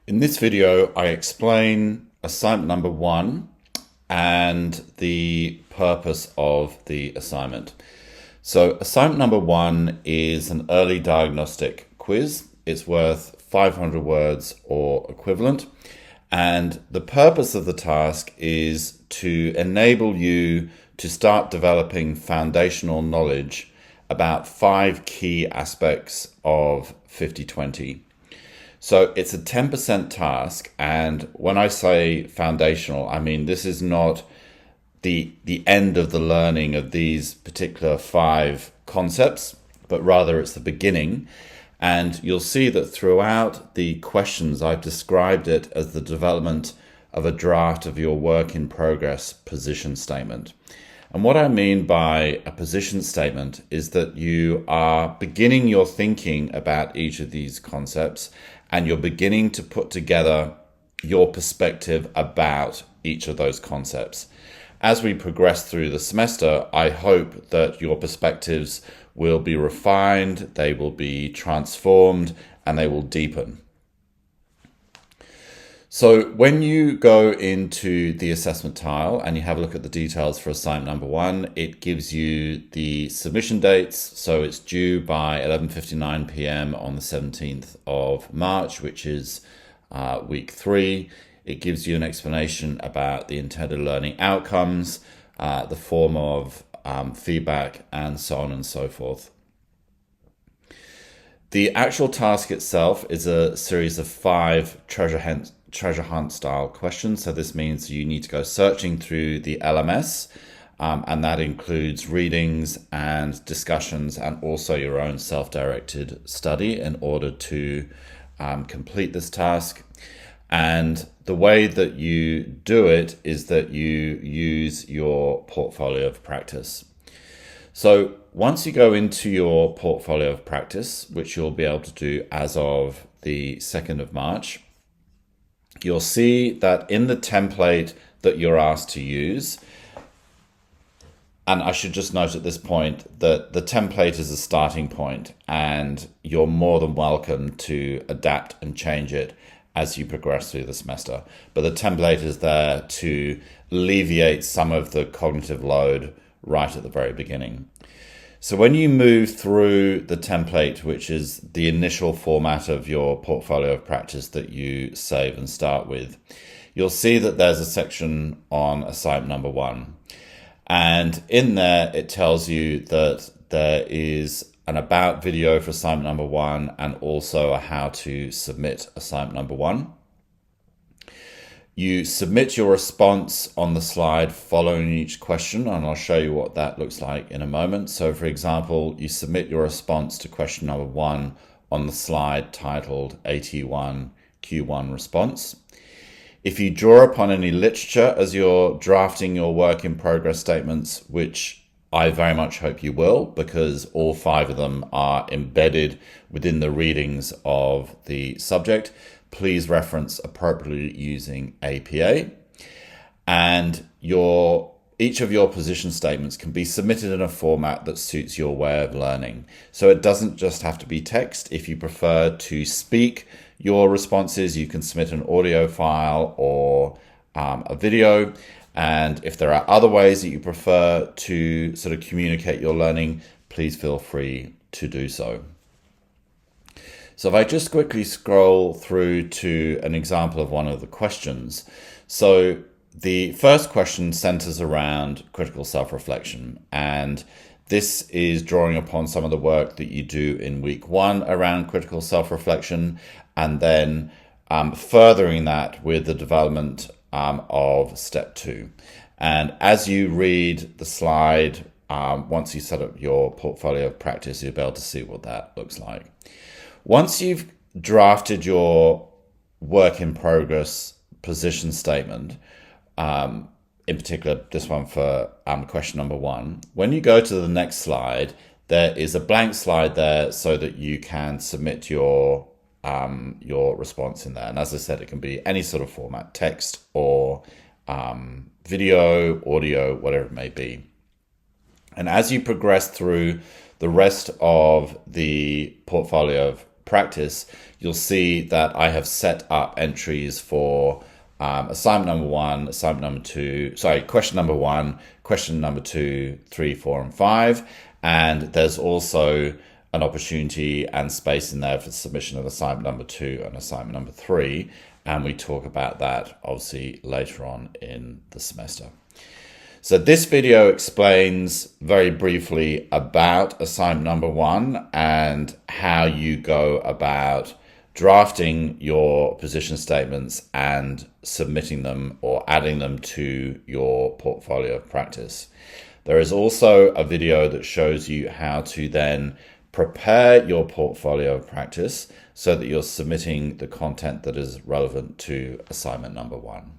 In this video, I explain assignment number 1 and the purpose of the assignment. So assignment number 1 is an early diagnostic quiz. It's worth 500 words or equivalent. And the purpose of the task is to enable you to start developing foundational knowledge about 5 key aspects of 50/20. So it's a 10% task, and when I say foundational, I mean this is not the end of the learning of these particular 5 concepts, but rather it's the beginning. And you'll see that throughout the questions, I've described it as the development of a draft of your work in progress position statement. And what I mean by a position statement is that you are beginning your thinking about each of these concepts, and you're beginning to put together your perspective about each of those concepts. As we progress through the semester, I hope that your perspectives will be refined, they will be transformed, and they will deepen. So when you go into the assessment tile and you have a look at the details for assignment number 1, it gives you the submission dates. So it's due by 11:59 p.m. on the 17th of March, which is week 3. It gives you an explanation about the intended learning outcomes, the form of feedback, and so on and so forth. The actual task itself is a series of 5 treasure hunt style questions. So this means you need to go searching through the LMS, and that includes readings and discussions and also your own self-directed study in order to complete this task. And the way that you do it is that you use your portfolio of practice. So once you go into your portfolio of practice, which you'll be able to do as of the 2nd of March, you'll see that in the template that you're asked to use, and I should just note at this point that the template is a starting point and you're more than welcome to adapt and change it as you progress through the semester. But the template is there to alleviate some of the cognitive load right at the very beginning. So when you move through the template, which is the initial format of your portfolio of practice that you save and start with, you'll see that there's a section on assignment number 1. And in there, it tells you that there is an about video for assignment number 1 and also a how to submit assignment number 1. You submit your response on the slide following each question, and I'll show you what that looks like in a moment. So for example, you submit your response to question number 1 on the slide titled AT1 Q1 response. If you draw upon any literature as you're drafting your work in progress statements, which I very much hope you will, because all 5 of them are embedded within the readings of the subject, please reference appropriately using APA. And each of your position statements can be submitted in a format that suits your way of learning. So it doesn't just have to be text. If you prefer to speak your responses, you can submit an audio file or a video. And if there are other ways that you prefer to sort of communicate your learning, please feel free to do so. So if I just quickly scroll through to an example of one of the questions. So the first question centers around critical self-reflection, and this is drawing upon some of the work that you do in week 1 around critical self-reflection, and then furthering that with the development of step 2. And as you read the slide, once you set up your portfolio of practice, you'll be able to see what that looks like. Once you've drafted your work in progress position statement, in particular this one for question number 1, when you go to the next slide, there is a blank slide there so that you can submit your response in there. And as I said, it can be any sort of format, text or video, audio, whatever it may be. And as you progress through the rest of the portfolio of practice, you'll see that I have set up entries for assignment number one, assignment number two, question number one, question number 2, 3, 4, and 5. And there's also an opportunity and space in there for the submission of assignment number 2 and assignment number 3. And we talk about that obviously later on in the semester. So this video explains very briefly about assignment number 1 and how you go about drafting your position statements and submitting them or adding them to your portfolio of practice. There is also a video that shows you how to then prepare your portfolio of practice so that you're submitting the content that is relevant to assignment number 1.